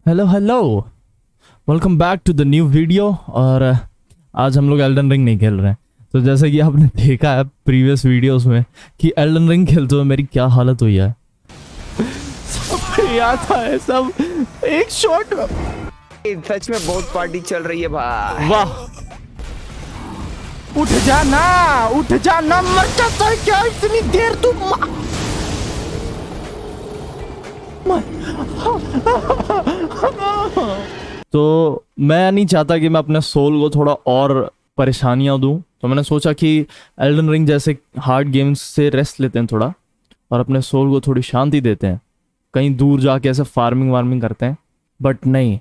Hello hello, welcome back to the new video. और आज हम लोग एल्डन रिंग नहीं खेल रहे हैं। तो जैसे कि आपने देखा है प्रीवियस वीडियोस में कि एल्डन रिंग खेलते हुए मेरी क्या हालत हुई है। सब याद है, सब एक शॉट। सच में बहुत पार्टी चल रही है भाई। वाह, उठ जाना मर जाता है क्या इतनी देर तू। तो मैं नहीं चाहता कि मैं अपने सोल को थोड़ा और परेशानियां दूं, तो मैंने सोचा कि एल्डन रिंग जैसे हार्ड गेम्स से रेस्ट लेते हैं थोड़ा और अपने सोल को थोड़ी शांति देते हैं, कहीं दूर जाके ऐसे फार्मिंग वार्मिंग करते हैं। बट नहीं,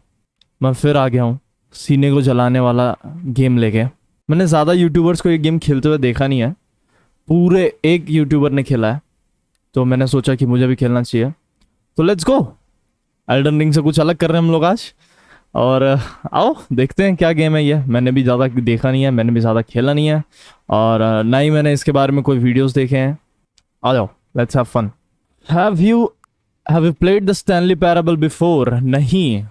मैं फिर आ गया हूँ सीने को जलाने वाला गेम लेके। मैंने ज़्यादा यूट्यूबर्स को ये गेम खेलते हुए देखा नहीं है, पूरे एक यूट्यूबर ने खेला है, तो मैंने सोचा कि मुझे भी खेलना चाहिए। तो लेट्स गो, एल्डन रिंग से कुछ अलग कर रहे हैं हम लोग आज। और आओ देखते हैं क्या गेम है ये। मैंने भी ज़्यादा देखा नहीं है, मैंने भी ज़्यादा खेला नहीं है, और ना ही मैंने इसके बारे में कोई वीडियोस देखे हैं। आ जाओ, let's have fun. Have you played the Stanley Parable before? नहीं।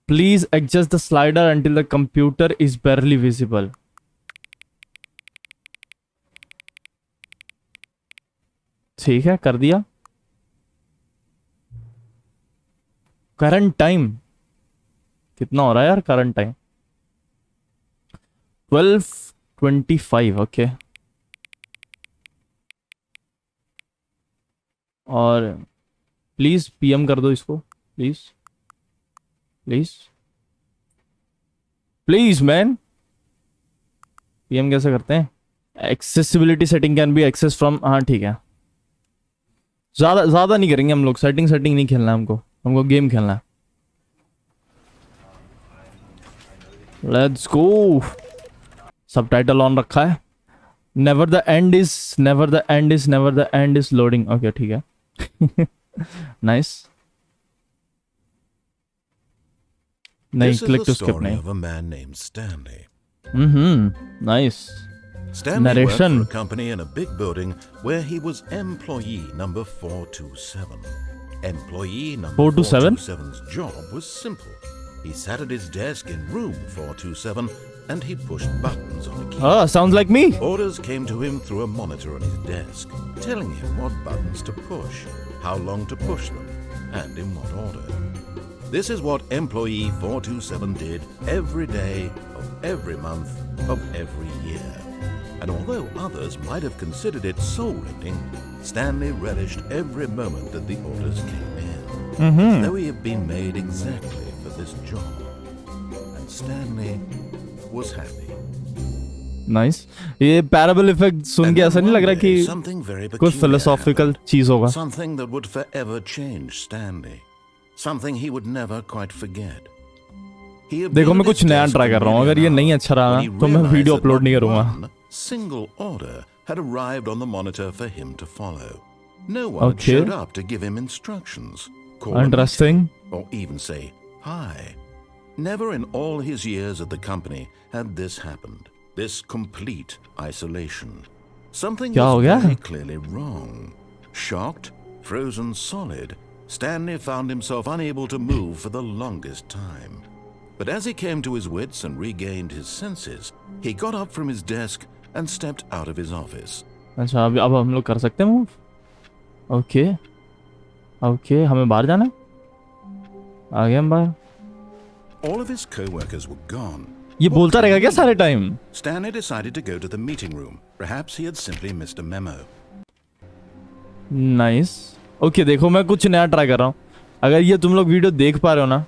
Please adjust the slider until the computer is barely visible. ठीक है, कर दिया। करंट टाइम कितना हो रहा है यार? Current time 12:25। ओके, और प्लीज पीएम कर दो इसको, please please please man. PM कैसे करते हैं? Accessibility setting can be access from, हाँ ठीक है। ज्यादा नहीं करेंगे हम लोग, सेटिंग नहीं खेलना है हमको गेम खेलना है। Let's go. सबटाइटल ऑन रखा है। Never the end is loading. Okay ठीक है। नाइस। नहीं, क्लिक टू स्किप नहीं। of a man named Stanley. Nice. Stanley Narration. worked for a company in a big building where he was employee number 427. Employee number 427? 427's job was simple. He sat at his desk in room 427 and he pushed buttons on a key. Oh, sounds like me. Orders came to him through a monitor on his desk, telling him what buttons to push, how long to push them, and in what order. This is what employee 427 did every day of every month of every year. And although others might have considered it soul-rending, Stanley relished every moment that the orders came in, as though he had been made exactly for this job. And Stanley was happy. Nice. ये parable effect सुन के ऐसा नहीं लग रहा कि Something very कोई peculiar philosophical happened. चीज होगा। Something that would forever change Stanley. Something he would never quite forget. He had देखो, been मैं at कुछ his नया desk ट्राई for कर रहा हूँ। nearly अगर ये an नहीं hour अच्छा रहा when he तो मैं realized वीडियो that अपलोड नहीं not करूंगा। one single order had arrived on the monitor for him to follow. No one had Okay. showed up to give him instructions, call a Interesting. meeting, or even say hi. Never in all his years at the company had this happened. This complete isolation. Something क्या हो was गया? very clearly wrong. Shocked, frozen solid, Stanley found himself unable to move for the longest time. But as he came to his wits and regained his senses, he got up from his desk and stepped out of his office. अच्छा, अब हम लोग कर सकते हैं move. Okay okay, हमें बाहर जाना है। आ गए हम बाहर। All of his co-workers were gone. ये बोलता रहेगा क्या सारे time? Stanley decided to go to the meeting room. Perhaps he had simply missed a memo. Nice. Okay, देखो मैं कुछ नया ट्राई कर रहा हूँ। अगर ये तुम लोग वीडियो देख पा रहे हो ना,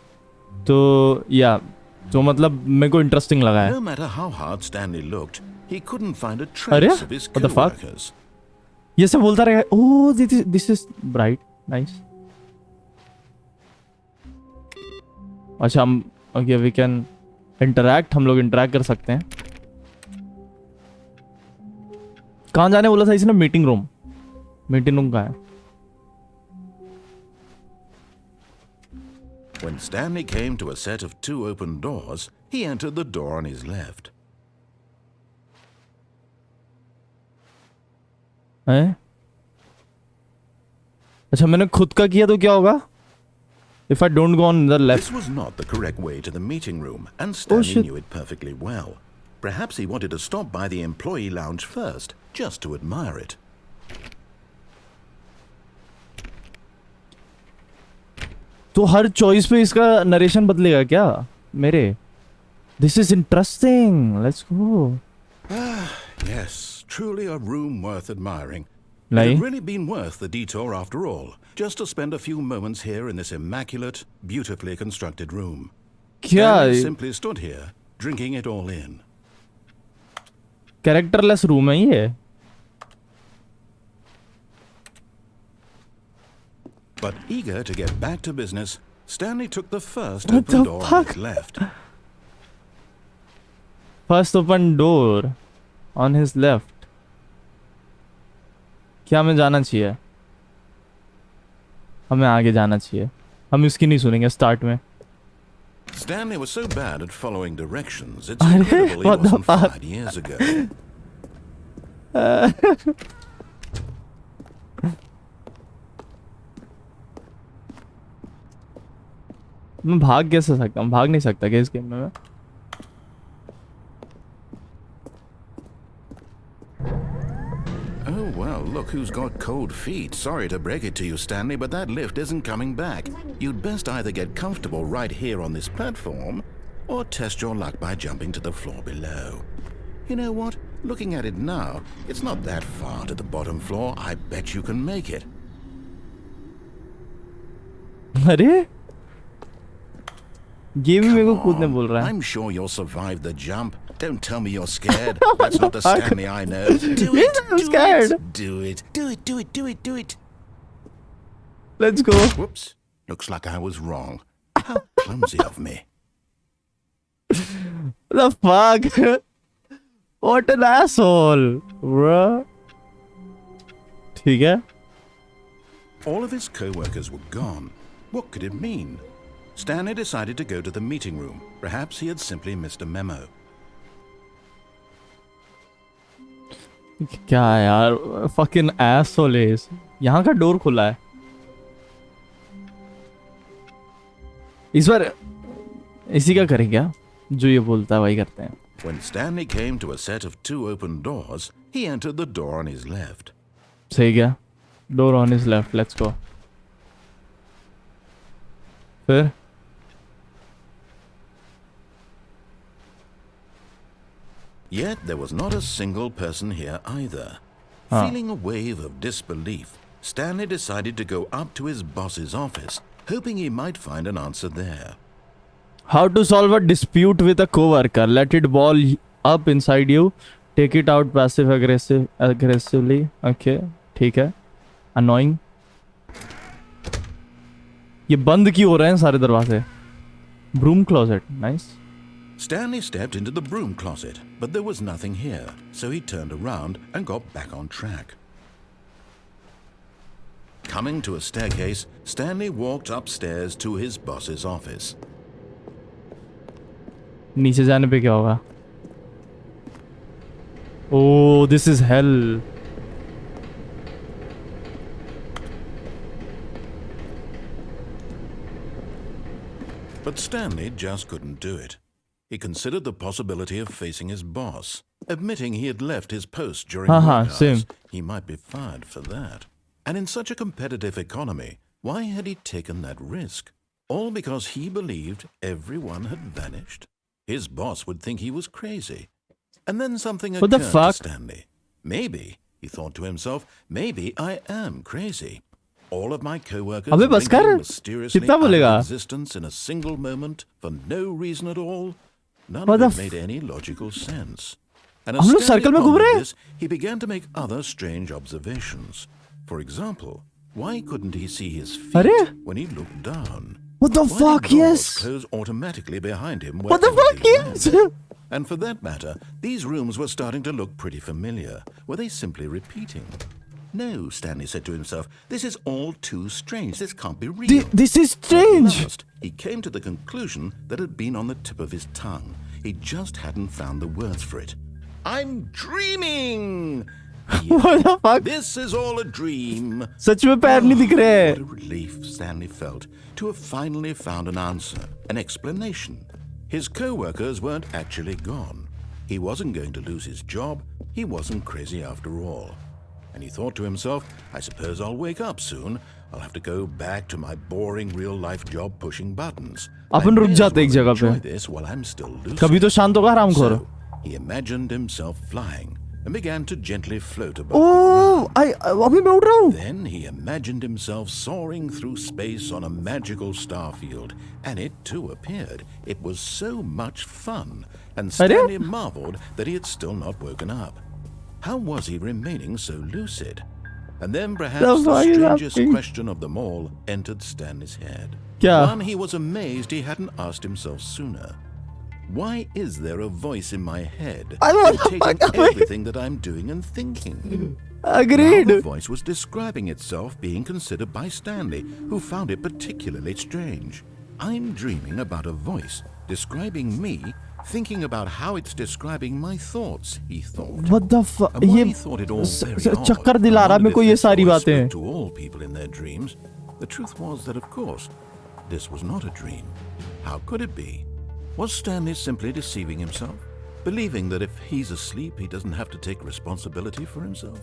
तो या तो मतलब मेरे को इंटरेस्टिंग लगा है। No matter how hard Stanley looked, he couldn't find a अरे trace of his what the fuck? co-workers. ये सब बोलता रहेगा। ओह, दिस इज ब्राइट। नाइस। अच्छा, हम ओके, वी कैन इंटरैक्ट। हम लोग इंटरैक्ट कर सकते हैं। कहाँ जाने बोला था इसने? Meeting room. मीटिंग रूम कहाँ है? When Stanley came to a set of 2 open doors, he entered the door on his left. हैं? अच्छा, मैंने खुद का किया तो क्या होगा? If I don't go on the left. This was not the correct way to the meeting room, and Stanley shit. knew it perfectly well. Perhaps he wanted to stop by the employee lounge first, just to admire it. तो her choice पे इसका narration बदलेगा क्या मेरे? This is interesting. Let's go. Yes, truly a room worth admiring. It नहीं? had really been worth the detour after all, just to spend a few moments here in this immaculate, beautifully constructed room. क्या Stanley simply stood here, drinking it all in. Characterless room है ये? But eager to get back to business, Stanley took the first What open the door on fuck? his left. First open door on his left. क्या हमें जाना चाहिए? हमें आगे जाना चाहिए. हम इसकी नहीं सुनेंगे स्टार्ट में. Stanley was so bad at following directions, it's अरे, incredible he what the wasn't fuck? fired years ago. मैं भाग कैसे सकता हूँ? भाग नहीं सकता क्या इस गेम में? Oh, well, look who's got cold feet. Sorry to break it to you, Stanley, but that lift isn't coming back. You'd best either get comfortable right here on this platform, or test your luck by jumping to the floor below. You know what? Looking at it now, it's not that far to the bottom floor. I bet you can make it. अरे game ही मेरे को Come कूदने on, बोल रहा है. I'm sure you'll survive the jump. Don't tell me you're scared. That's not the fuck? Stanley I know. Do Yes, it. I'm do scared. It, do it. Do it. Do it. Do it. Do it. Let's go. Whoops. Looks like I was wrong. How clumsy of me. The fuck? What an asshole, bro. ठीक है. All of his co-workers were gone. What could it mean? Stanley decided to go to the meeting room. Perhaps he had simply missed a memo. क्या है यार? Fucking asshole is. यहाँ का door खुला है. इस बार इसी का करें क्या? जो ये बोलता है वही करते हैं. When Stanley came to a set of 2 open doors, he entered the door on his left. सही क्या? Door on his left. Let's go. फिर Yet there was not a single person here either. Huh. Feeling a wave of disbelief, Stanley decided to go up to his boss's office, hoping he might find an answer there. how to solve a dispute with a coworker? Let it ball up inside you. Take it out aggressively. Okay, ठीक है. Annoying. ये बंद क्यों हो रहे हैं सारे दरवाजे? Broom closet. Nice. Stanley stepped into the broom closet, but there was nothing here, so he turned around and got back on track. Coming to a staircase, Stanley walked upstairs to his boss's office. नीचे जाने पे क्या होगा? Oh, this is hell. But Stanley just couldn't do it. He considered the possibility of facing his boss, admitting he had left his post during work hours. Same. He might be fired for that. And in such a competitive economy, why had he taken that risk? All because he believed everyone had vanished? His boss would think he was crazy. And then something What the occurred fuck? to Stanley. Maybe, he thought to himself, maybe I am crazy. All of my co-workers अबे बस कर. mysteriously कितना out बोलेगा? of existence in a single moment for no reason at all. None What of the it made any logical sense. And हम as लोग Stanley circle में घूम रहे pondered हैं? this, he began to make other strange observations. For example, why couldn't he see his feet अरे? when he looked down? What the Why fuck? did doors Yes. close automatically behind him? What the wherever fuck? he Yes. went? And for that matter, these rooms were starting to look pretty familiar. Were they simply repeating? No, Stanley said to himself, this is all too strange. This can't be real. This is strange. At last, he came to the conclusion that had been on the tip of his tongue. He just hadn't found the words for it. I'm dreaming! What the fuck? This is all a dream. सच में पैर नहीं दिख रहे What a relief Stanley felt to have finally found an answer, an explanation. His co-workers weren't actually gone. He wasn't going to lose his job. He wasn't crazy after all. And he thought to himself, I suppose I'll wake up soon. I'll have to go back to my boring real-life job pushing buttons. अपन रुक जाते एक जगह पे. This while I'm still lucid. कभी तो शांत होगा हरामखोर. So, he imagined himself flying and began to gently float above. Oh, अभी मैं उड़ रहा हूँ. Then he imagined himself soaring through space on a magical star field, and it too appeared. It was so much fun, and Stanley marveled that he had still not woken up. How was he remaining so lucid? And then perhaps the strangest question of them all entered Stanley's head. क्या? One he was amazed he hadn't asked himself sooner. Why is there a voice in my head dictating everything that I'm doing and thinking? Agreed. Now the voice was describing itself, being considered by Stanley, who found it particularly strange. I'm dreaming about a voice describing me, thinking about how it's describing my thoughts, he thought. What the fuck? And while he thought it all very odd, चक्कर दिला रहा है मेरे को ये सारी voice बातें. spoke to all people in their dreams, the truth was that, of course, this was not a dream. How could it be? Was Stanley simply deceiving himself, believing that if he's asleep, he doesn't have to take responsibility for himself?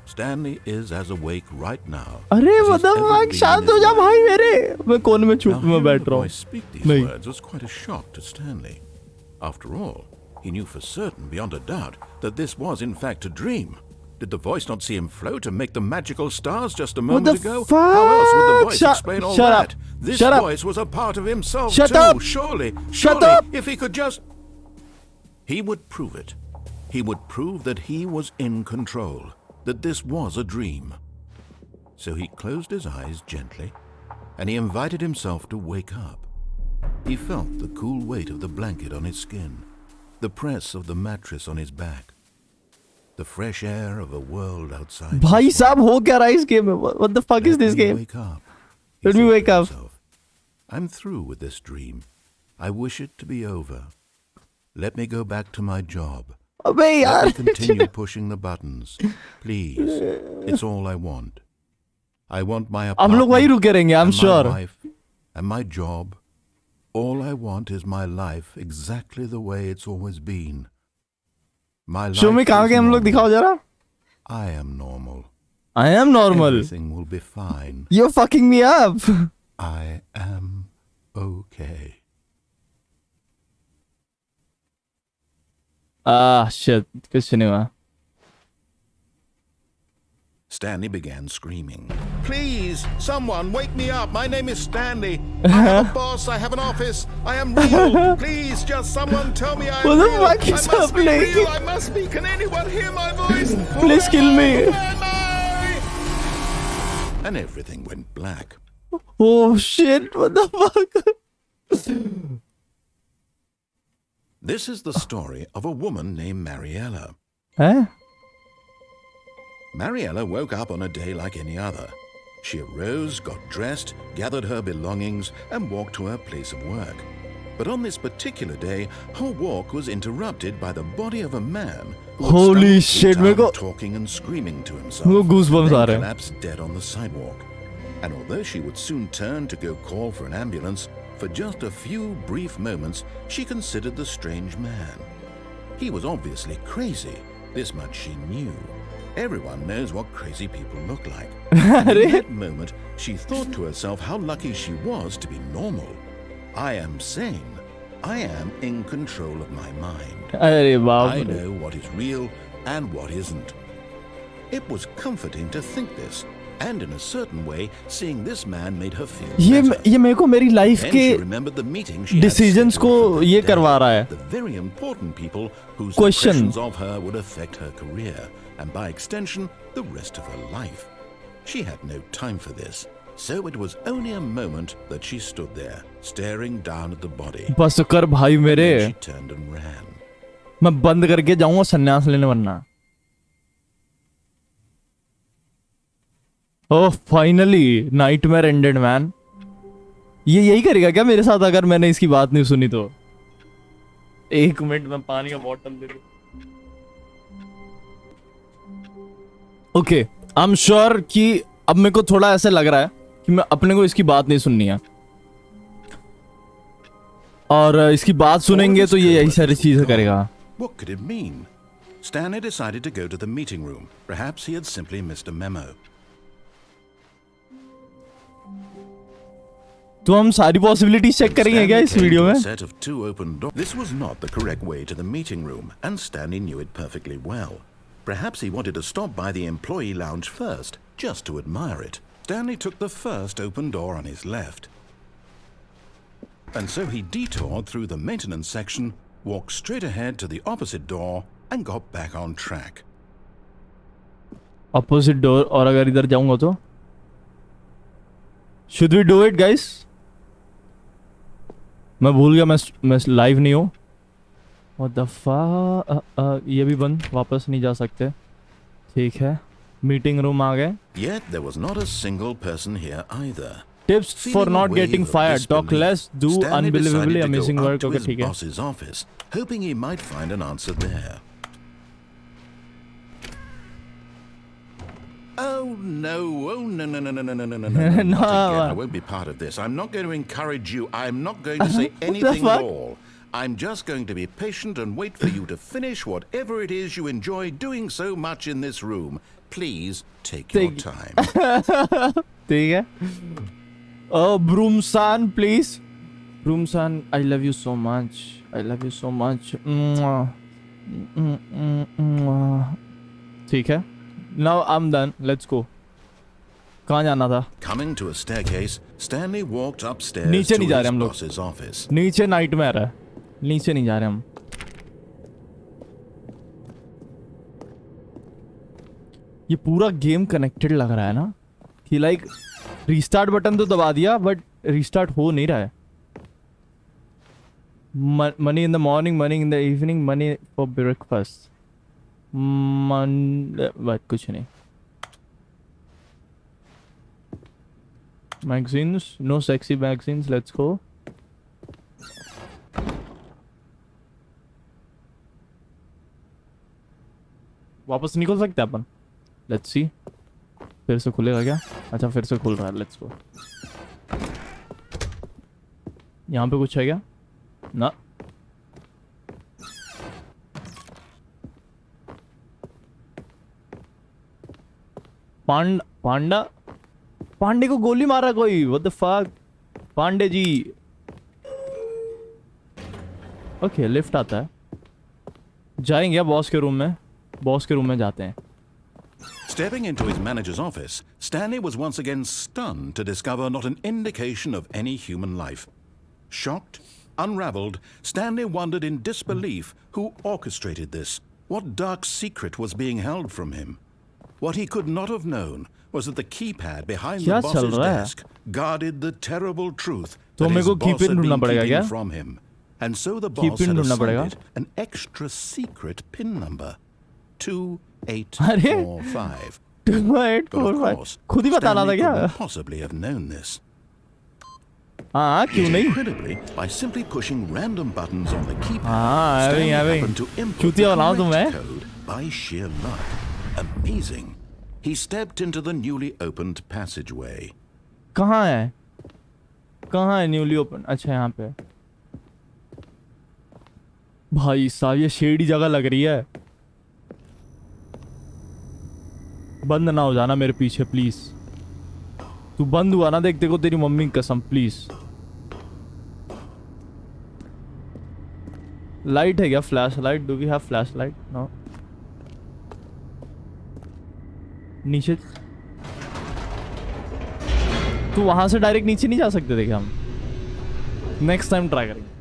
Stanley is as awake right now. अरे as he's मतलब ever भाई been शांत in हो his जा life. भाई मेरे. मैं कोने में Now, चुप में hearing बैठ the रहा boy हूँ. speak these नहीं. words was quite a shock to Stanley. After all, he knew for certain, beyond a doubt, that this was in fact a dream. Did the voice not see him float and make the magical stars just a moment the ago? fuck? How else would the voice Shut- explain all shut up. that? This Shut up. voice was a part of himself Shut too. up. Surely, Shut surely, up. if he could just... He would prove it. He would prove that he was in control, that this was a dream. So he closed his eyes gently, and he invited himself to wake up. He felt the cool weight of the blanket on his skin, the press of the mattress on his back, the fresh air of a world outside. भाई साहब हो क्या रहा है इस game में? What the fuck is this game? Wake up. Let me wake up. I'm through with this dream. I wish it to be over. Let me go back to my job. अबे Let यार. me continue pushing the buttons. Please. It's all I want. I want my हम लोग वही apartment रुके रहेंगे. I'm and my sure. wife and my job. All I want is my life exactly the way it's always been. My life show में कहाँ is के हम लोग normal. दिखाओ जरा. I am normal. I am normal. Everything will be fine. You're fucking me up. I am okay. Shit. कुछ नहीं हुआ. Stanley began screaming. Please, someone, wake me up. My name is Stanley. I have a boss. I have an office. I am real. Please, just someone tell me I am What the real. fuck is I must be happening? real. I must be. Can anyone hear my voice? Please kill me. Who am I? And everything went black. Oh shit. What the fuck? This is the story of a woman named Mariella. हैं? Mariella woke up on a day like any other. She arose, got dressed, gathered her belongings, and walked to her place of work. But on this particular day, her walk was interrupted by the body of a man who had Holy stumbled shit, through मेरे को- town talking and screaming to himself. मेरे को goosebumps आ Then रहे हैं. collapsed dead on the sidewalk. And although she would soon turn to go call for an ambulance, for just a few brief moments, she considered the strange man. He was obviously crazy. This much she knew. Everyone knows what crazy people look like. And in that moment, she thought to herself how lucky she was to be normal. I am sane. I am in control of my mind. अरे बाप I रे. know what is real and what isn't. It was comforting to think this, and in a certain way, seeing this man made her feel better. ये मेरे को मेरी life Then के she remembered the meeting she had decisions को scheduled for that ये day. करवा रहा है. The very important people whose Question. impressions of her would affect her career, and by extension, the rest of her life. She had no time for this, so it was only a moment that she stood there, staring down at the body. बस कर भाई मेरे. Then she turned and ran. मैं बंद करके जाऊंगा सन्यास लेने वरना. ओह फाइनली नाइटमेयर एंडेड मैन. ये यही करेगा क्या मेरे साथ अगर मैंने इसकी बात नहीं सुनी तो? एक मिनट में पानी का बॉटल दे दूं. ओके आई एम श्योर कि अब मेरे को थोड़ा ऐसे लग रहा है कि मैं अपने को इसकी बात नहीं सुननी है, और इसकी बात सुनेंगे तो ये यही सारी चीजें करेगा. What could it mean? Stanley decided to go to the meeting room. Perhaps he had simply missed a memo. तो हम सारी पॉसिबिलिटीज चेक करेंगे क्या इस वीडियो में? Set of two open doors. This was not the correct way to the meeting room, and Stanley knew it perfectly well. Perhaps he wanted to stop by the employee lounge first, just to admire it. Stanley took the first open door on his left. And so he detoured through the maintenance section, walked straight ahead to the opposite door, and got back on track. Opposite door, और अगर इधर जाऊंगा तो? Should we do it, guys? मैं भूल गया, मैं live नहीं हूँ. What the fuck? ये भी बंद, वापस नहीं जा सकते. ठीक है, मीटिंग रूम आ गए. Yet there was not a single person here either. Tips for not getting fired. Talk less, do unbelievably amazing work. Okay, ठीक है. Boss's office, hoping he might find an answer there. Oh no! Oh no! No! No! No! No! No! No! No! No! No. Not again. I won't be part of this. I'm not going to encourage you. I'm not going to say anything at all. I'm just going to be patient and wait for you to finish whatever it is you enjoy doing so much in this room. Please take your time. ठीक है. Oh, Broomsan, please. Broomsan, I love you so much. I love you so much. ठीक है. Now I'm done. Let's go. कहाँ जाना था? Coming to a staircase, Stanley walked upstairs नीचे to नहीं जा रहे his हम लोग. boss's office. नीचे नाइटमेयर है. नीचे नहीं जा रहे हम. ये पूरा गेम कनेक्टेड लग रहा है ना, कि लाइक रीस्टार्ट बटन तो दबा दिया बट रीस्टार्ट हो नहीं रहा है. Money in the morning, money in the evening, money for breakfast. But कुछ नहीं. Magazines, no sexy magazines. Let's go. वापस निकल सकते हैं अपन. Let's see. फिर से खुलेगा क्या? अच्छा, फिर से खुल रहा है. Let's go. यहाँ पे कुछ है क्या? ना. पांडा पांडे को गोली मारा कोई. What the fuck. Pandey ji. Okay, lift आता है. जाएंगे बॉस के रूम में. बॉस के रूम में जाते हैं. Stepping into his manager's office, Stanley was once again stunned to discover not an indication of any human life. Shocked, unraveled, Stanley wondered in disbelief who orchestrated this. What dark secret was being held from him? What he could not have known was that the keypad behind the boss's desk guarded the terrible truth that his boss had been keeping from him. And so the boss had assigned it an extra secret PIN number. 2845. 2845. खुद ही बताना था क्या? Possibly have known this. हाँ, क्यों नहीं? Incredibly, by simply pushing random buttons on the keypad, हाँ, Stanley happened to input the correct code by sheer luck. Amazing. He stepped into the newly opened passageway. कहाँ है? कहाँ है newly open? अच्छा, यहाँ पे. भाई साहब, ये शेडी जगह लग रही है. बंद ना हो जाना मेरे पीछे प्लीज. तू बंद हुआ ना, देख देखो तेरी मम्मी की कसम. प्लीज. लाइट है क्या? Flashlight? Do we have flashlight? No. नीचे तू वहां से डायरेक्ट नीचे नहीं जा सकते थे क्या हम? नेक्स्ट टाइम ट्राई करेंगे.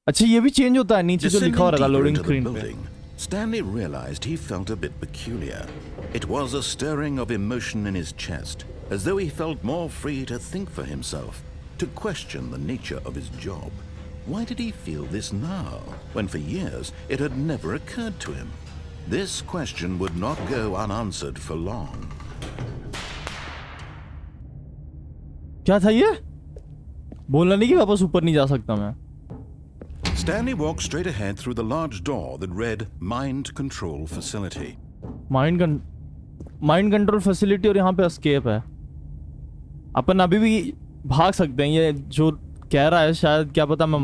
अच्छा, ये भी चेंज होता है नीचे जो लिखा हो रहा था लोडिंग स्क्रीन पे. Stanley realized he felt a bit peculiar. It was a stirring of emotion in his chest, as though he felt more free to think for himself, to question the nature of his job. Why did he feel this now, when for years it had never occurred to him? This question would not go unanswered for long. क्या था ये? बोलना नहीं कि वापस ऊपर नहीं जा सकता मैं. Stanley walked straight ahead through the large door that read Mind Control Facility. Mind control facility और यहाँ पे एस्केप है. अपन अभी भी भाग सकते हैं. ये जो कह रहा है शायद क्या पता मैं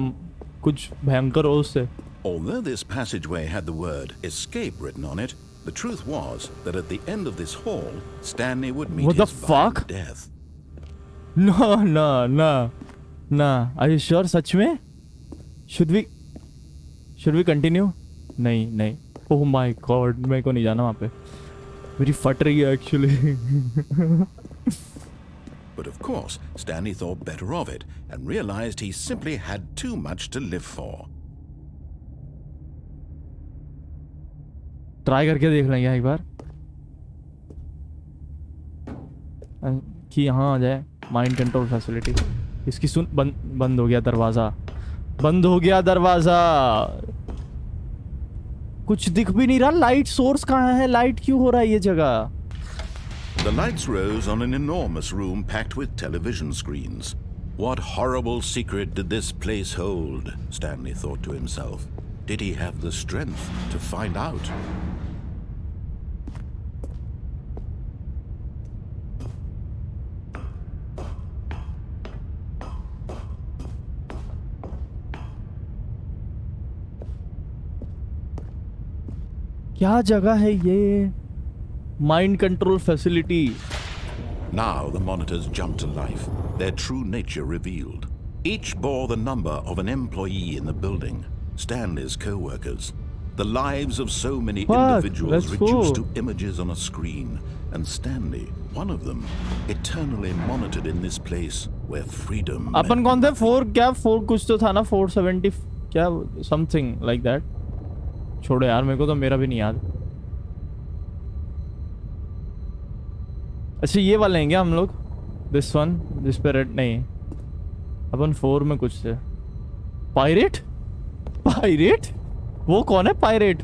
कुछ भयंकर हो उससे. Although this passageway had the word escape written on it, the truth was that at the end of this hall, Stanley would meet What the his fuck? violent death. ना. Are you sure? सच में? Should we continue? नहीं. Oh my God, मेरे को नहीं जाना वहाँ पे. मेरी फट रही है actually. But of course, Stanley thought better of it and realized he simply had too much to live for. Try करके देख लेंगे एक बार कि यहाँ आ जाए. Mind control facility. इसकी सुन बंद हो गया दरवाजा. कुछ दिख भी नहीं रहा. लाइट सोर्स कहाँ है? लाइट क्यों हो रहा है ये जगह? The lights rose on an enormous room packed with television screens. What horrible secret did this place hold? Stanley thought to himself. Did he have the strength to find out? क्या जगह है ये? Mind control facility. Now the monitors jumped to life, their true nature revealed. Each bore the number of an employee in the building, Stanley's co-workers. The lives of so many individuals reduced to images on a screen, and Stanley, one of them, eternally monitored in this place where freedom. अपन कौन थे? 4 कुछ तो था ना. 470 क्या something like that. छोड़ो यार, मेरे को तो मेरा भी नहीं याद. अच्छा ये वाले लेंगे हम लोग. दिस वन जिस पे रेड नहीं. अपन 4 में कुछ थे. पायरेट वो कौन है pirate?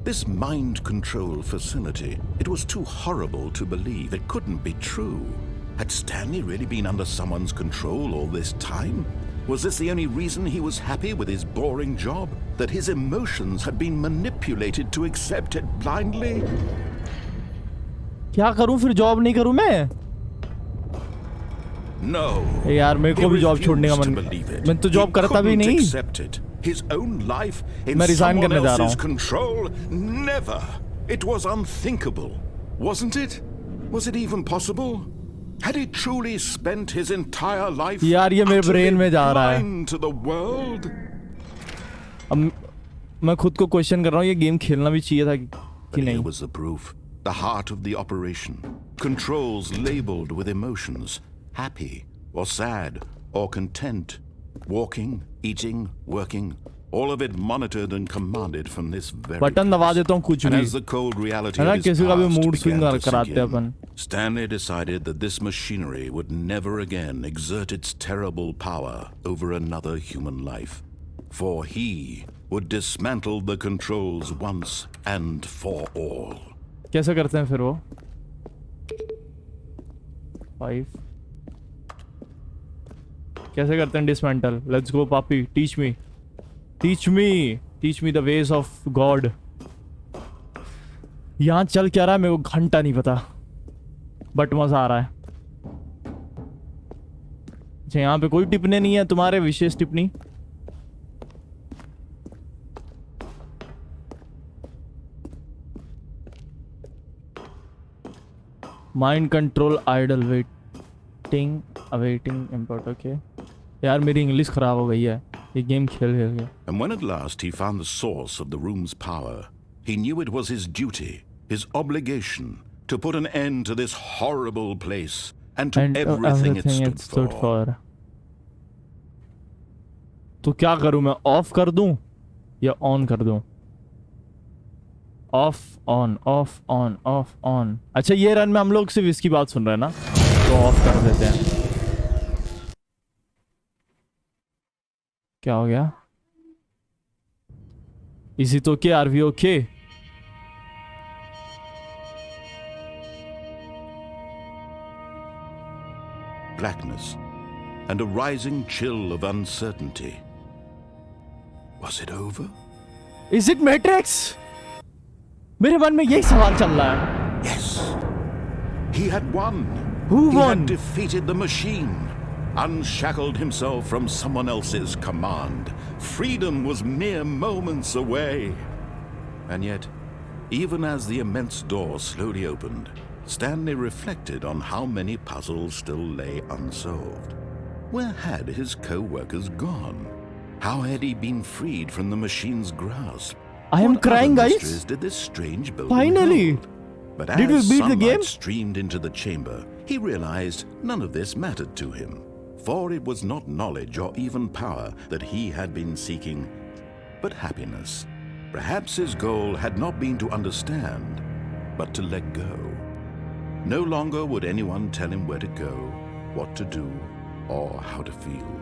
This mind control facility, it was too horrible to believe. It couldn't be true. Had Stanley really been under someone's control all this time? Was this the only reason he was happy with his boring job? That his emotions had been manipulated to accept it blindly? क्या करूं फिर? Job नहीं करूं मैं? No. यार मेरे को भी जॉब छोड़ने का मन. मैं तो जॉब करता भी नहीं. His own life in resign someone करने जा रहा else's हूं. control? Never. It was unthinkable, wasn't it? Was it even possible? Had he truly spent his entire life यार ये मेरे ब्रेन में जा रहा है. blind to the world? अब मैं खुद को क्वेश्चन कर रहा हूँ, ये गेम खेलना भी चाहिए था कि But नहीं. here was the proof, the heart of the operation. Controls labeled with emotions, happy or sad or content. Walking, eating, working, all of it monitored and commanded from this very button दबा देता हूँ कुछ And भी. as the cold reality है ना, of his किसी का भी past mood began swing to कराते sink हैं in, upon. Stanley decided that this machinery would never again exert its terrible power over another human life, for he would dismantle the controls once and for all. कैसे करते हैं फिर वो? 5 कैसे करते हैं डिसमेंटल? लेट्स गो पापी, teach me the ways of God. यहाँ चल क्या रहा है मेरे को घंटा नहीं पता, बट मजा आ रहा है. अच्छा यहाँ पे कोई टिप्पणी नहीं है? तुम्हारे विशेष टिप्पणी? Mind control idle awaiting import. Okay यार मेरी इंग्लिश खराब हो गई है ये गेम खेल के. And when at last he found the source of the room's power, he knew it was his duty, his obligation, to put an end to this horrible place and to everything it stood for. तो क्या करूं मैं? Of कर दूं या on कर दूं? Of on. अच्छा ये रन में हम लोग सिर्फ इसकी बात सुन रहे हैं ना, तो ऑफ कर देते हैं. क्या हो गया? इसी तो के are we okay? blackness and a rising chill of uncertainty. Was it over? Is it Matrix? मेरे मन में यही सवाल चल रहा है. Yes. He had won. Who He won? had defeated the machine, unshackled himself from someone else's command. Freedom was mere moments away. And yet, even as the immense door slowly opened, Stanley reflected on how many puzzles still lay unsolved. Where had his co-workers gone? How had he been freed from the machine's grasp? I am What other crying, guys. mysteries did this strange building Finally. hold? But Did we as beat the sunlight game? streamed into the chamber, he realized none of this mattered to him, for it was not knowledge or even power that he had been seeking, but happiness. Perhaps his goal had not been to understand, but to let go. No longer would anyone tell him where to go, what to do, or how to feel.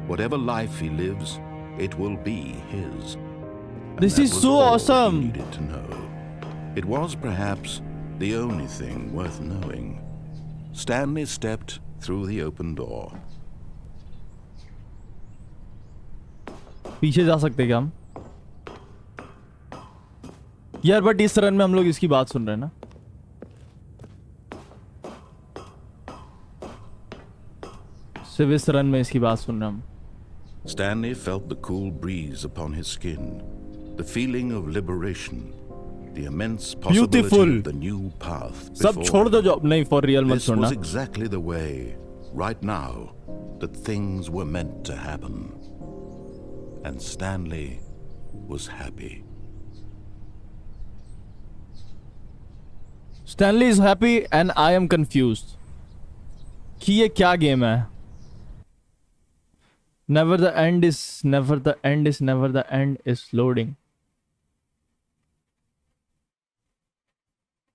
Whatever life he lives, it will be his. And This that is was so all awesome. he needed to know. It was perhaps the only thing worth knowing. Stanley stepped through the open door. पीछे जा सकते क्या हम? यार but इस run में हम लोग इसकी बात सुन रहे हैं ना. सिर्फ इस रन में इसकी बात सुन रहे हैं हम. Stanley felt the cool breeze upon his skin, the feeling of liberation, the immense possibility Beautiful. of the new path सब before छोड़ दो him. जो नहीं फॉर रियल मत This छोड़ना. was exactly the way, right now, that things were meant to happen. And Stanley was happy. Stanley is happy and I am confused. कि ये क्या गेम है? Never the end is never the end is never the end is loading.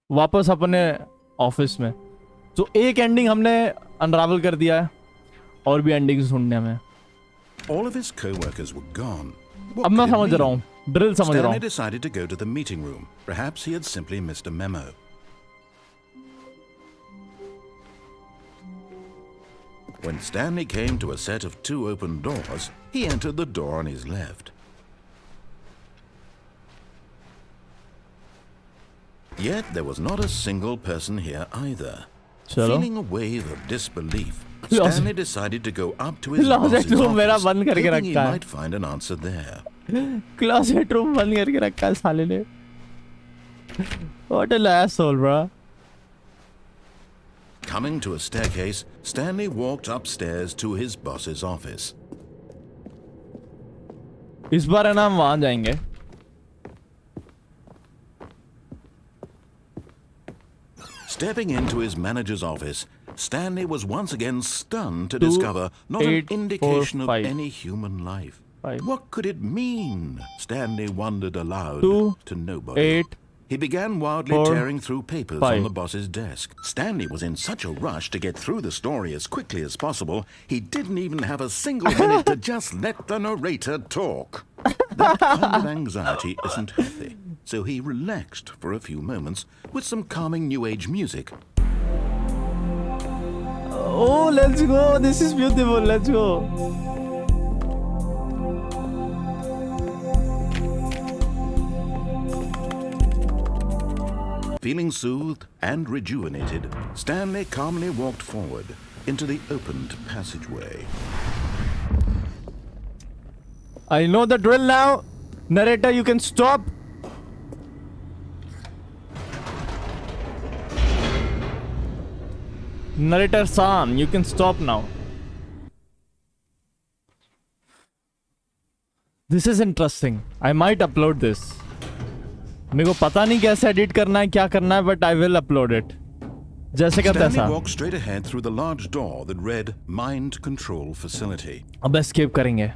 वापस अपने office में. तो एक ending हमने अनरावल कर दिया है और भी एंडिंग ढूंढने में. All of his co-workers were gone. What अब मैं could it समझ रहा mean? हूँ. ड्रिल समझ रहा Stanley हूँ. decided to go to the meeting room. Perhaps he had simply missed a memo. When Stanley came to a set of 2 open doors, he entered the door on his left. Yet there was not a single person here either. चलो. Feeling a wave of disbelief, Lost- Stanley decided to go up to his Lost boss's room मेरा office, बंद करके hoping he रखा है. might find an answer there. Closet room बंद करके रखा है साले ने. What an asshole, bro. Coming to a staircase, Stanley walked upstairs to his boss's office. इस बार है ना हम वहां जाएंगे. Stepping into his manager's office, Stanley was once again stunned to 2, discover not 8, an indication 4, 5. of any human life. 5. What could it mean? Stanley wondered aloud 2, to nobody. 8. He began wildly 4, tearing through papers 5. on the boss's desk. Stanley was in such a rush to get through the story as quickly as possible, he didn't even have a single minute to just let the narrator talk. That kind of anxiety isn't healthy, so he relaxed for a few moments with some calming new age music. Oh, let's go. This is beautiful. Let's go. Feeling soothed and rejuvenated, Stanley calmly walked forward into the opened passageway. I know the drill now. Narrator, you can stop. Narrator San, you can stop now. This is interesting. I might upload this. मेरे को पता नहीं कैसे edit करना है क्या करना है but I will upload it. जैसे का Stanley तैसा. walked straight ahead through the large door that read Mind Control Facility. अब escape करेंगे.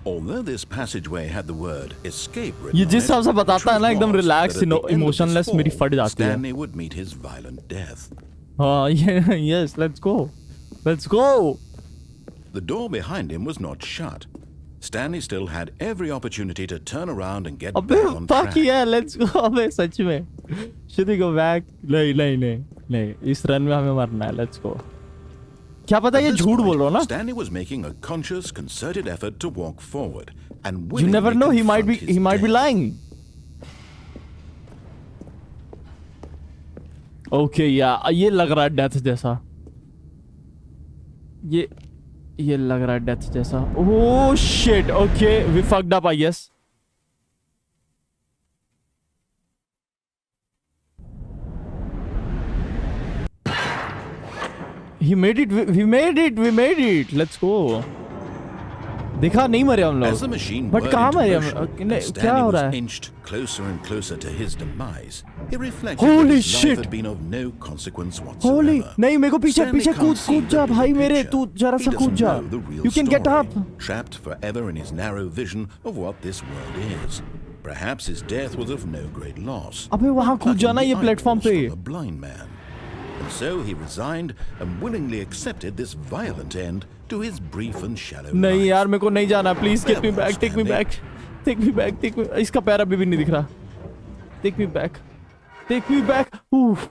Although this passageway had the word escape written ये on जिस it, हिसाब से बताता है ना truth एकदम was relax, that at the end of this emotionless fall, मेरी फट जाती है. Stanley would meet his violent death. हाँ yeah, yes, let's go. Let's go. The door behind him was not shut. Stanley still had every opportunity to turn around and get अबे back on fuck track. yeah, let's go. अबे सच में. Should we go back? नहीं नहीं नहीं नहीं. इस run में हमें मरना है. Let's go. क्या पता At ये this झूठ बोल रहा हो point, ना. Stanley was making a conscious, concerted effort to walk forward and You never know, he might be lying. Okay, yeah, ये लग रहा है डेथ जैसा. ये लग रहा है डेथ जैसा. Oh shit. Okay, we fucked up, I guess. He made it. We made it. Let's go. देखा नहीं मरे हम As the लोग. machine But whirled कहाँ into मरे motion, हम? and क्या Stanley हो was रहा है? inched closer and closer to his demise. He reflected Holy that his shit! life had been of no consequence whatsoever. Holy, नहीं मेरे को पीछे Stanley पीछे can't see कूद जा the भाई bigger मेरे, picture. तू जरा He सा कूद doesn't जा. know the real You can get story, up. trapped forever in his narrow vision of what this world is. Perhaps his death was of no great loss. अबे वहाँ कूद Plucking जाना the ये platform eyeballs पे. from a blind man. And so he resigned and willingly accepted this violent end to his brief and shallow नहीं life. यार मेरे को नहीं जाना. Please get me Farewell, back. Take me Stanley. back. Take me back. Take me. इसका पैर अभी भी नहीं दिख रहा. Take me back. Take me back. Oof.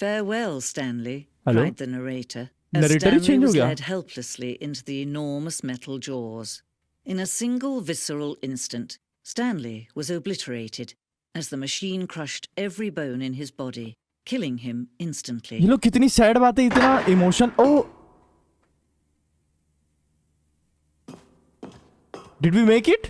Farewell, Stanley, Hello? cried the narrator, as Narrator he Stanley change हो was गया. led helplessly into the enormous metal jaws. In a single visceral instant, Stanley was obliterated as the machine crushed every bone in his body, killing him instantly. ये लोग कितनी sad बात है, इतना emotion. Oh. Did we make it?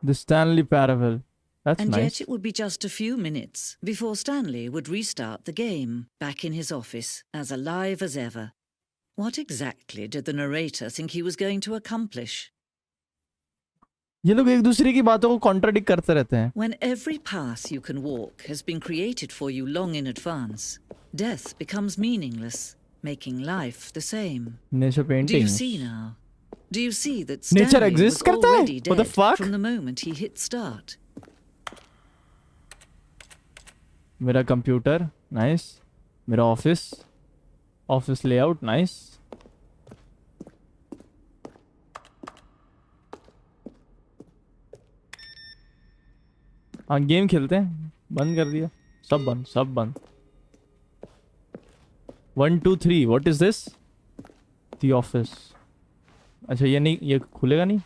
The Stanley parable. That's And nice. yet it would be just a few minutes before Stanley would restart the game, back in his office, as alive as ever. What exactly did the narrator think he was going to accomplish? ये लोग एक दूसरे की बातों को contradict करते रहते हैं. When every path you can walk has been created for you long in advance, death becomes meaningless, making life the same. Nature Do you painting. see now? Do you see that Nature Stanley exists was करता है? already What the dead fuck? from the moment he hit start? मेरा computer nice. मेरा office layout nice. हाँ game खेलते हैं. बंद कर दिया. सब बंद. 1 2 3. What is this? The office. अच्छा ये नहीं, ये खुलेगा नहीं.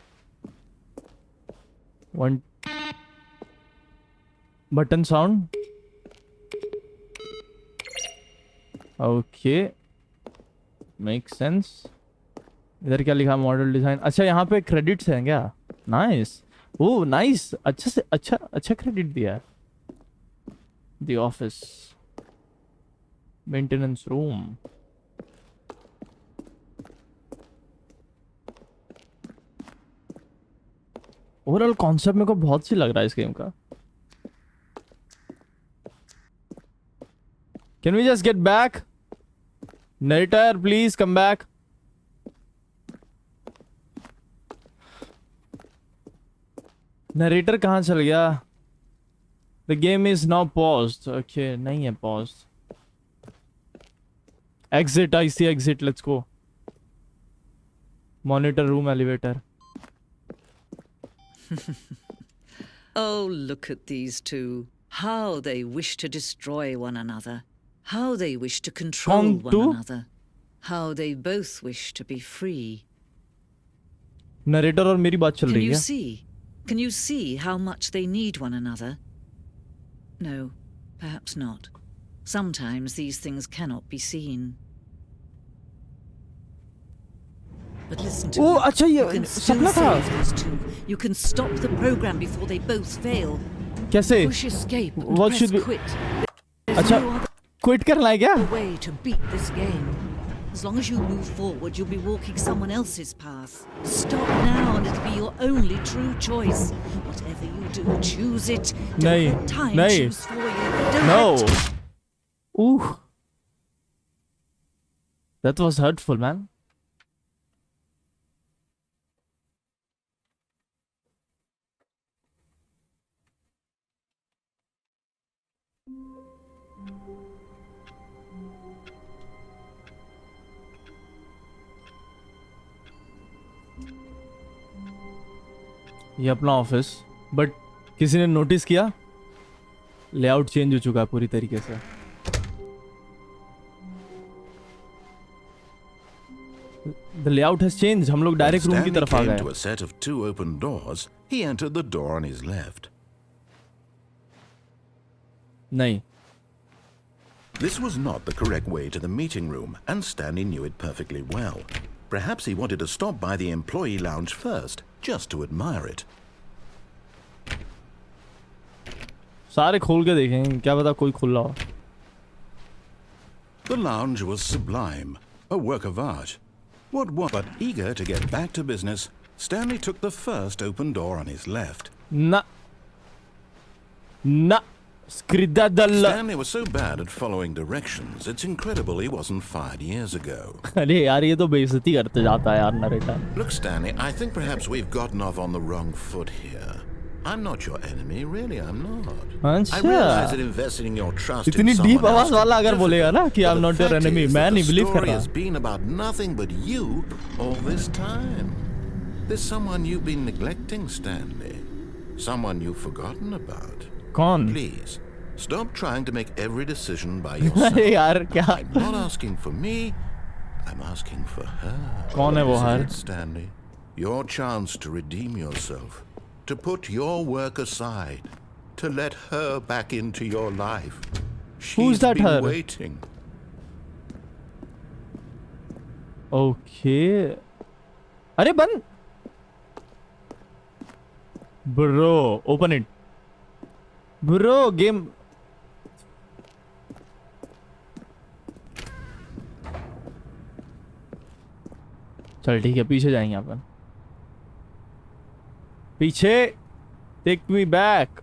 1 button sound. Okay make sense. इधर क्या लिखा? Model design. अच्छा यहाँ पे क्रेडिट्स हैं क्या? नाइस. ओ नाइस. अच्छा से अच्छा क्रेडिट दिया है. The office, maintenance room. Overall concept मेरे को बहुत सी लग रहा है इस गेम का. Can we just get back? Narrator, please come back. Narrator कहाँ चल गया? The game is now paused. Okay, नहीं है paused. Exit, I see exit. Let's go. Monitor room elevator. Oh, look at these two. How they wish to destroy one another. How they wish to control Kong one too? another. How they both wish to be free. Narrator और मेरी बात चल Can रही you है. see? Can you see how much they need one another? No, perhaps not. Sometimes these things cannot be seen. But listen to Oh, me. अच्छा ये You can still सपना था. save these two. You can stop the program before they both fail. कैसे? Push escape and What press should we- quit. There's अच्छा no other quit करना है क्या? way to beat this game. As long as you move forward, you'll be walking someone else's path. Stop now and it'll be your only true choice. Whatever you do, choose it. Don't नहीं, let time नहीं. choose for you. Don't No. let Ooh. That was hurtful, man. ये अपना office. But किसी ने notice किया layout change हो चुका है पूरी तरीके से. The layout has changed. हम लोग When डायरेक्ट रूम की Stanley तरफ आ came गए. to a set of 2 open doors, he entered the door on his left. नहीं. This was not the correct way to the meeting room, and Stanley knew it perfectly well. Perhaps he wanted to stop by the employee lounge first, just to admire it. सारे खोल के देखें, क्या पता कोई खुला हो. The lounge was sublime, a work of art. What was but eager to get back to business, Stanley took the first open door on his left. ना ना स्क्रिदा दल. Stanley was so bad at following directions, it's incredible he wasn't fired years ago. अरे यार ये तो बेइज्जती करते जाता है यार narrator. Look, Stanley, I think perhaps we've gotten off on the wrong foot here. I'm not your enemy, really, I'm not. I realize that investing in your trust इतनी in deep someone आवाज else वाला अगर is बोलेगा ना difficult, कि but I'm the not your fact enemy, is मैं that नहीं the believe कर story रहा. has been about nothing but you all this time. There's someone you've been neglecting, Stanley. Someone you've forgotten about. कौन? Please, stop trying to make every decision by yourself. अरे यार क्या? I'm not asking for me, I'm asking for her. कौन है वो This is her? it, Stanley. Your chance to redeem yourself, to put your work aside, to let her back into your life. She's that been her? waiting. Okay. अरे बंद. Bro, open it. Bro, game. चल ठीक है पीछे जाएंगे अपन. पीछे. Take me back.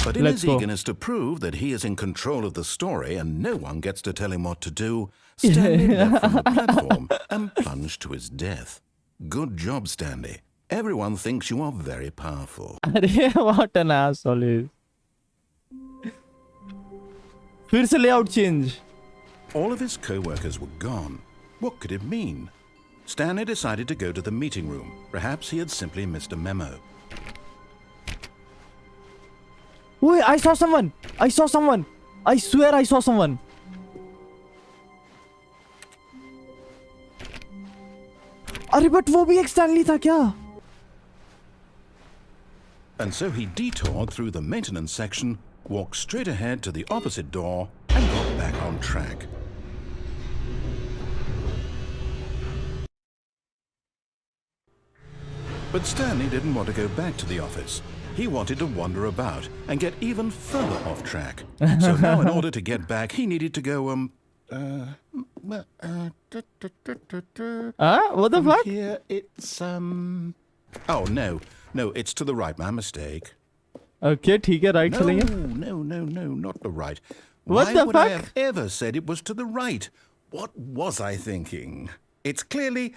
But in Let's his go. eagerness to prove that he is in control of the story and no one gets to tell him what to do, Stanley left from the platform and plunged to his death. Good job, Stanley. Everyone thinks you are very powerful. अरे what an asshole is. फिर से layout change. All of his co-workers were gone. What could it mean? Stanley decided to go to the meeting room. Perhaps he had simply missed a memo. Wait, I saw someone. I saw someone. I swear I saw someone. अरे but वो भी एक Stanley था क्या? And so he detoured through the maintenance section, walked straight ahead to the opposite door, and got back on track. But Stanley didn't want to go back to the office. He wanted to wander about and get even further off track. So now in order to get back, he needed to go, What the fuck? Here it's, Oh, no, it's to the right, my mistake. Okay, ठीक है right चलेंगे. No, not the right. What Why the would I fuck? have ever said it was to the right? What was I thinking? It's clearly...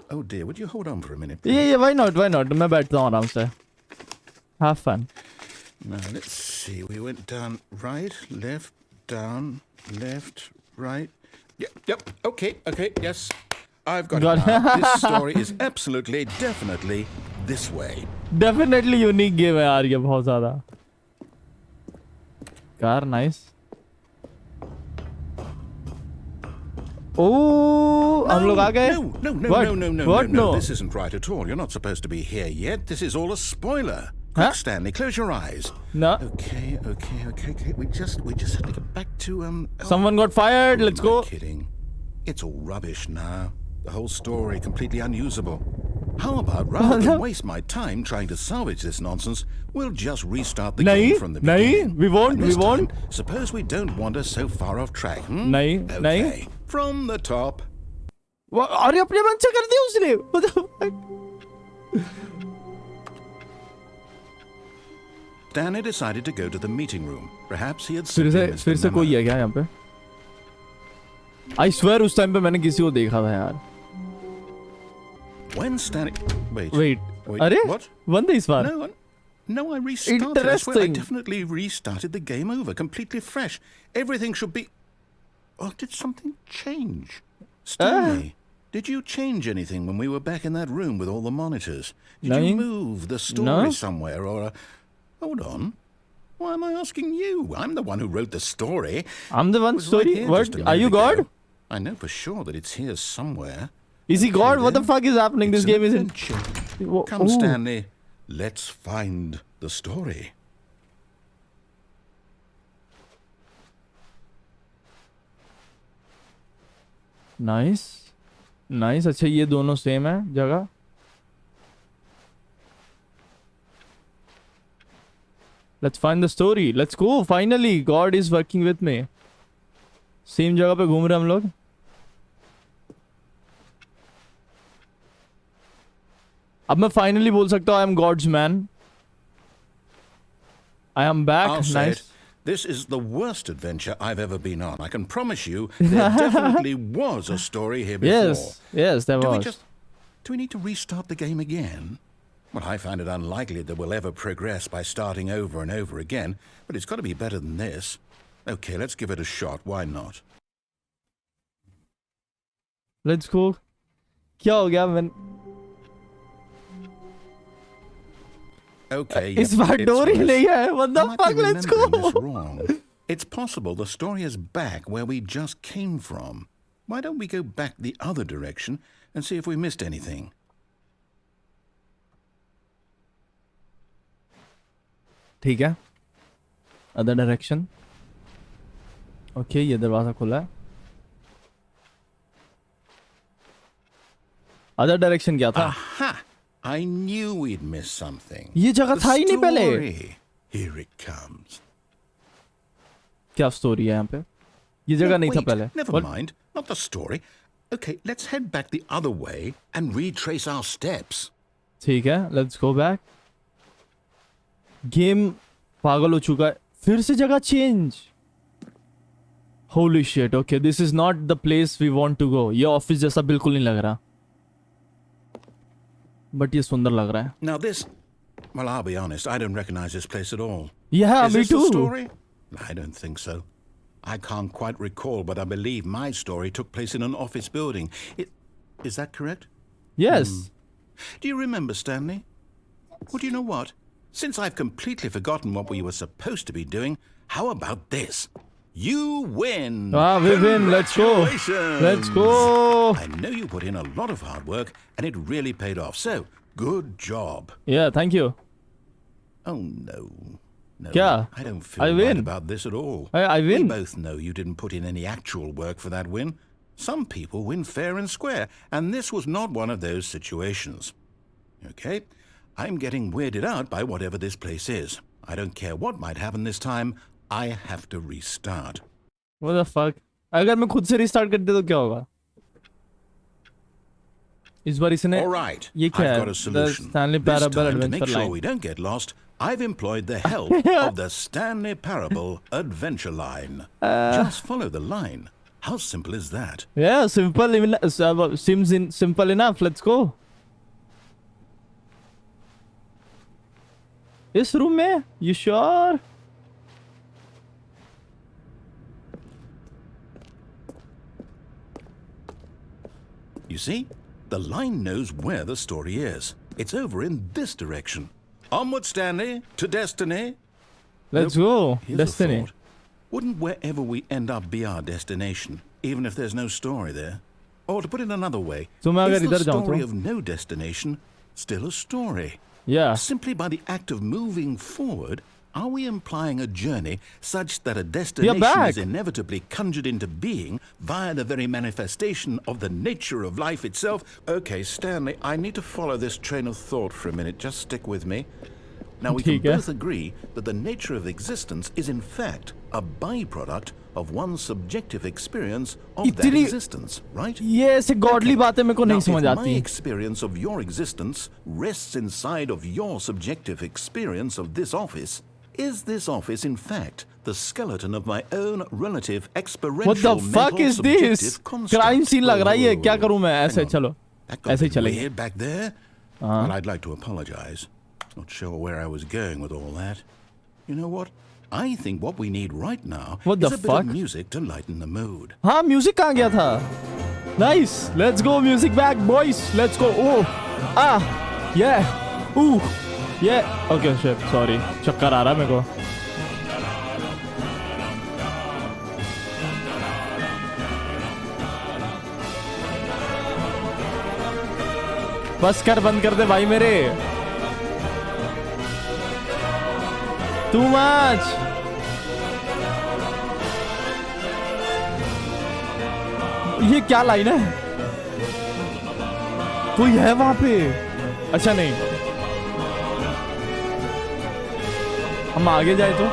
Oh dear, would you hold on for a minute, please? Yeah, why not? मैं बैठता हूँ आराम से. Have fun. Now, let's see. We went down right, left, down, left, right. Yep, okay, yes. I've got it now. This story is absolutely, definitely this way. Definitely unique game है यार ये बहुत ज़्यादा. Car nice. Oh, हम लोग आ गए. No, What? No. This isn't right at all. You're not supposed to be here yet. This is all a spoiler. Quick, Huh? Stanley, close your eyes. No. Okay. We just have to get back to Someone got fired. Let's Who am I go. Kidding. It's all rubbish now. The whole story completely unusable. How about rather than waste my time trying to salvage this nonsense, we'll just restart the नहीं, game from the नहीं, beginning. we won't, And this we won't. time, suppose we don't wander so far off track. नहीं, Okay. नहीं. From the top. अरे अपने मन से कर दिया उसने. What the fuck? Stanley decided to go to the meeting room. Perhaps he had फिर simply missed से the memo. कोई है क्या यहाँ पे? I swear उस टाइम पे मैंने किसी को देखा था यार. When Stanley... Wait. अरे? What? बंद है इस बार. No, I restarted. I swear I Interesting. definitely restarted the game over, completely fresh. Everything should be... Oh, did something change? Stanley, Did you change anything when we were back in that room with all the monitors? Did No. you move the story No. somewhere or... Hold on. Why am I asking you? I'm the one who wrote the story. I'm the one It was right story. here What? just a Are you minute God? ago. I know for sure that it's here somewhere. Is he God? What the then. fuck is happening? This It's an game isn't. adventure. Come, Ooh. Stanley. Let's find the story. Nice nice. अच्छा ये दोनों same है जगह. Let's find the story. Let's go. Finally, God is working with me. Same जगह पे घूम रहे हम लोग. अब मैं फाइनली बोल सकता हूँ I am God's man. I am back. I'll say nice. it. This is the worst adventure I've ever been on. I can promise you there definitely was a story here before. Yes, there was. Do we need to restart the game again? Well, I find it unlikely that we'll ever progress by starting over and over again, but it's got to be better than this. Okay, let's give it a shot. Why not? Let's go. क्या हो गया मैं? Okay, इस yep, bar it's डोरी worse. नहीं है. What the I might be fuck? Let's remembering this go. wrong. It's possible the story is back where we just came from. Why don't we go back the other direction and see if we missed anything? ठीक है. Other direction. Okay, ये दरवाजा खुला है. Other direction क्या था? Aha! I knew we'd missed something. ये जगह The था ही नहीं पहले. story. Here it comes. क्या स्टोरी है यहाँ पे? ये जगह नहीं था Wait, पहले. never What? mind. Not the story. Okay, let's head back the other way and retrace our steps. ठीक है. Let's go back. गेम पागल हो चुका है. फिर से जगह change. Holy shit. Okay, this is not the place we want to go. ये ऑफिस जैसा बिल्कुल नहीं लग रहा. बट ये सुंदर लग रहा है. Now this, well, I'll be honest, I don't recognize this place at all. Yeah, Is me this the too. story? I don't think so. I can't quite recall, but I believe my story took place in an office building. Is that correct? Yes. Do you remember, Stanley? Well, do you know what? Since I've completely forgotten what we were supposed to be doing, how about this? You win! Ah, we win. Let's go. Congratulations! Let's go. I know you put in a lot of hard work, and it really paid off. So, good job. Yeah, thank you. Oh, no. No, Yeah, I don't I feel right win. about this at all. I win. We both know you didn't put in any actual work for that win. Some people win fair and square, and this was not one of those situations. Okay? I'm getting weirded out by whatever this place is. I don't care what might happen this time. I have to restart. What the fuck? अगर मैं खुद से restart कर दे तो क्या होगा? इस बार इसने All right, ये क्या I've है? got a The solution. Stanley This Parable time, to Adventure make sure Line. we don't get lost, I've employed the help of the Stanley Parable Adventure Line. Just follow the line. How simple is that? Yeah, simple. Seems simple enough. Let's go. इस room में? You sure? You see, the line knows where the story is. It's over in this direction. Onward, Stanley, to destiny. Let's go. Here's a Destiny. thought. Wouldn't wherever we end up be our destination, even if there's no story there? Or to put it another way, So मैं is अगर the इधर जाऊँ story तो? of no destination still a story? Yeah. Simply by the act of moving forward, are we implying a journey such that a destination back. is inevitably conjured into being via the very manifestation of the nature of life itself? Okay, Stanley, I need to follow this train of thought for a minute. Just stick with me. Now, we can ठीक है. both agree that the nature of existence is in fact a byproduct of one's subjective experience of that इतनी- existence, right? ये ऐसे godly बातें मेरे को Now, नहीं समझ if my आती. experience of your existence rests inside of your subjective experience of this office, is this office in fact the skeleton of my own relative experiential What the fuck mental is this? subjective construct? Crime scene लग रहा है ये. Whoa, क्या करूँ मैं? hang ऐसे on. चलो. That got ऐसे ही a bit चलेंगे. weird back there. Well, I'd like to apologize. Not sure where I was going with all that. You know what? I think what we need right now What is the a bit fuck? of music to lighten the mood. हाँ, music कहाँ गया था? Nice. Let's go. Music back, boys. Let's go. Oh. Ah. Yeah. Ooh. Yeah. Okay, shit. Sorry. चक्कर आ रहा है मेरे को. बस कर, बंद कर दे भाई मेरे. Too much. ये क्या लाइन है? कोई है वहां पे? अच्छा नहीं, हम आगे जाए तो.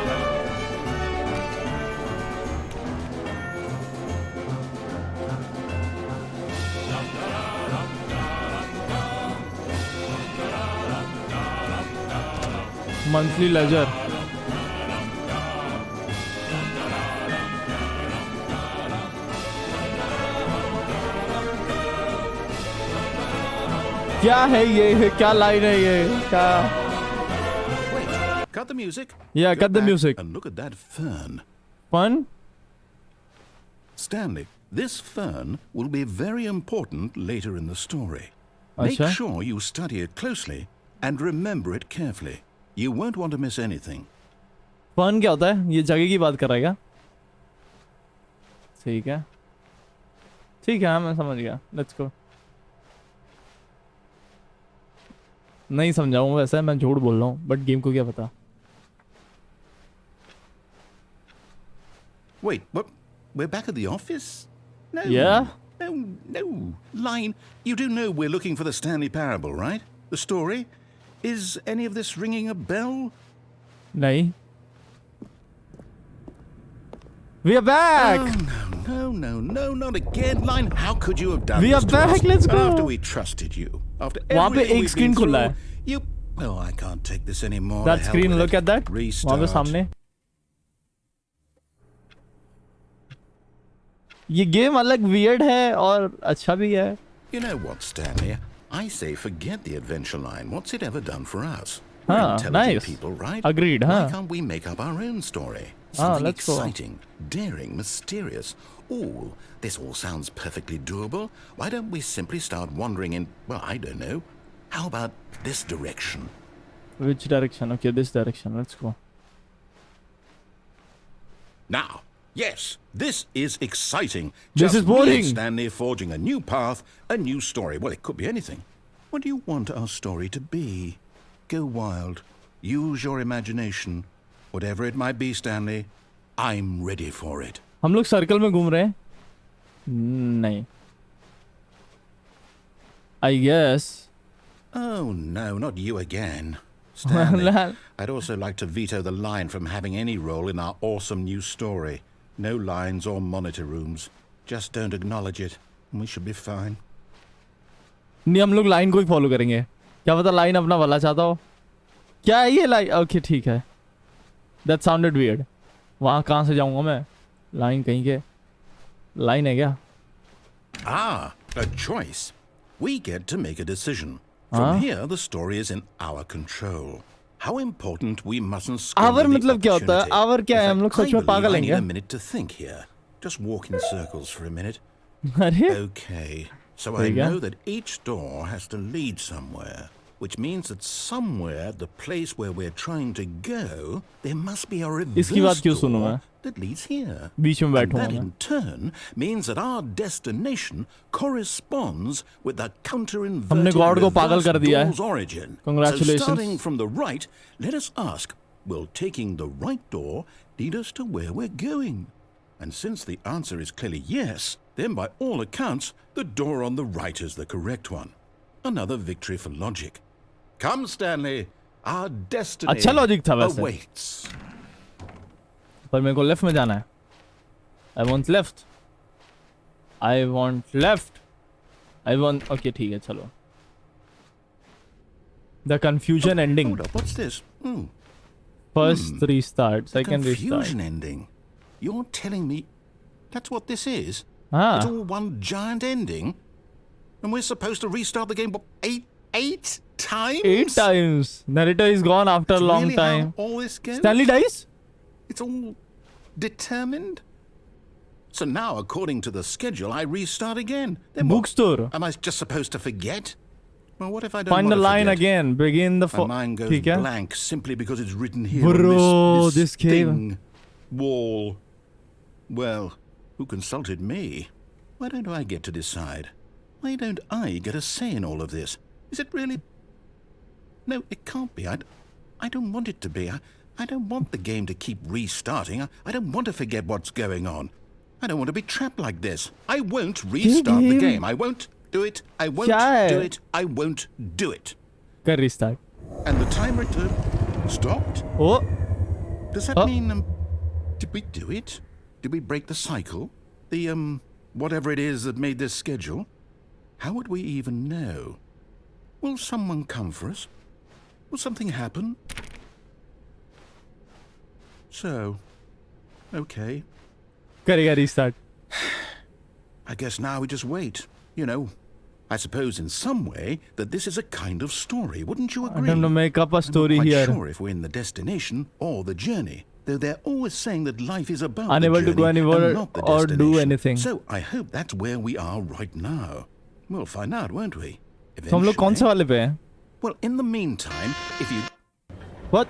Monthly ledger. क्या है ये? क्या लाइन है ये? क्या? Cut the music. Yeah, Go cut the back music. And look at that fern. Fun? Stanley, this fern will be very important later in the story. Make Acha. sure you study it closely and remember it carefully. You won't want to miss anything. Fun क्या होता है? ये जगह की बात कर रहा है क्या? ठीक है, ठीक है, मैं समझ गया. Let's go. नहीं समझाऊंगा वैसे, मैं झूठ बोल रहा हूँ, बट गेम को क्या पता. Wait, what? We're back at the office? No. Yeah? No. Line, you do know we're looking for the Stanley Parable, right? The story? Is any of this ringing a bell? नहीं. We are back. Oh, no, not again. Line, how could you have done We this are to back, us? let's go. After we trusted you. After वहाँ पे everything एक we've screen been खुला through, है. you... Oh, I can't take this anymore. That The hell screen, with look it. at that. Restart. वहाँ पे सामने. ये game अलग weird है और अच्छा भी है. You know what, Stanley? I say forget the adventure line. What's it ever done for us? Ah, We're intelligent nice. people, right? Agreed, Why huh? can't we make up our own story? Something let's go. exciting, daring, mysterious. Oh, this all sounds perfectly doable. Why don't we simply start wandering in, well, I don't know. How about this direction? Which direction? Okay, this direction. Let's go. Now, yes, this is exciting. This Just is boring. me and Stanley forging a new path, a new story. Well, it could be anything. What do you want our story to be? Go wild. Use your imagination. Whatever it might be, Stanley, I'm ready for it. हम लोग circle में घूम रहे हैं. नहीं. I guess. Oh, no, not you again. Stanley, I'd also like to veto the line from having any role in our awesome new story. No lines or monitor rooms. Just don't acknowledge it, and we should be fine. नहीं, हम लोग line को ही follow करेंगे. क्या पता line अपना भला चाहता हो. क्या है ये लाइन? ओके, ठीक है. That sounded weird. वहाँ कहाँ से जाऊँगा मैं? लाइन कहीं के. लाइन है क्या? Ah, a choice. We get to make a decision. From here, the story is in our control. How important we mustn't squander Our the मतलब क्या होता है? opportunity. Our क्या है? In हम लोग fact, सच में I पागल believe हैं I need क्या? a minute to think here. Just walk in circles for a minute. अरे Okay, so I There you go. know that each door has to lead somewhere, which means that somewhere, the place where we're trying to go, there must be a इसकी बात reverse क्यों सुनूं मैं? door that leads here. बीच में And बैठूंगा that मैं. in turn means that our destination corresponds with the counter-inverted हमने God को पागल reverse कर दिया है. door's origin. Congratulations. So starting from the right, let us ask, will taking the right door lead us to where we're going? And since the answer is clearly yes, then by all accounts, the door on the right is the correct one. Another victory for logic. Come, Stanley, our destiny अच्छा logic था वैसे. awaits. पर मेरे को left में जाना है. I want left. I want left. I want. Okay, ठीक है, चलो. The confusion ending. Hold up, what's this? First restart. Second Confusion restart. ending. You're telling me that's what this is? It's हाँ. all one giant ending? And we're supposed to restart the game what, eight times? 8 times. Narrator is gone after a That's long really time. how all this goes? Stanley dies? It's all determined? So now, according to the schedule, I restart again. Then Book what? store. Am I just supposed to forget? Well, what if I don't Find the want to line forget? again. Begin the My mind goes ठीक है? blank simply because it's written here Bro, on this this cave. thing, wall. Well, who consulted me? Why don't I get to decide? Why don't I get a say in all of this? Is it really? No, it can't be. I don't want it to be. I don't want the game to keep restarting. I don't want to forget what's going on. I don't want to be trapped like this. I won't restart the game? game. I won't do it. I won't क्या है? do it. I won't do it. कर restart. And the timer stopped? Oh, Does that mean, did we do it? Did we break the cycle? The, whatever it is that made this schedule? How would we even know? Will someone come for us? Will something happen? So, okay. करेगा restart. I guess now we just wait. You know, I suppose in some way that this is a kind of story. Wouldn't you I agree? don't know, make up a story I'm not here. quite sure if we're in the destination or the journey. Though they're always saying that life is about Unable the to go journey anywhere and not the or do destination. anything. So I hope that's where we are right now. We'll find out, won't we? तो हम लोग कौन से Eventually. वाले पे हैं? Well, in the meantime, if you What?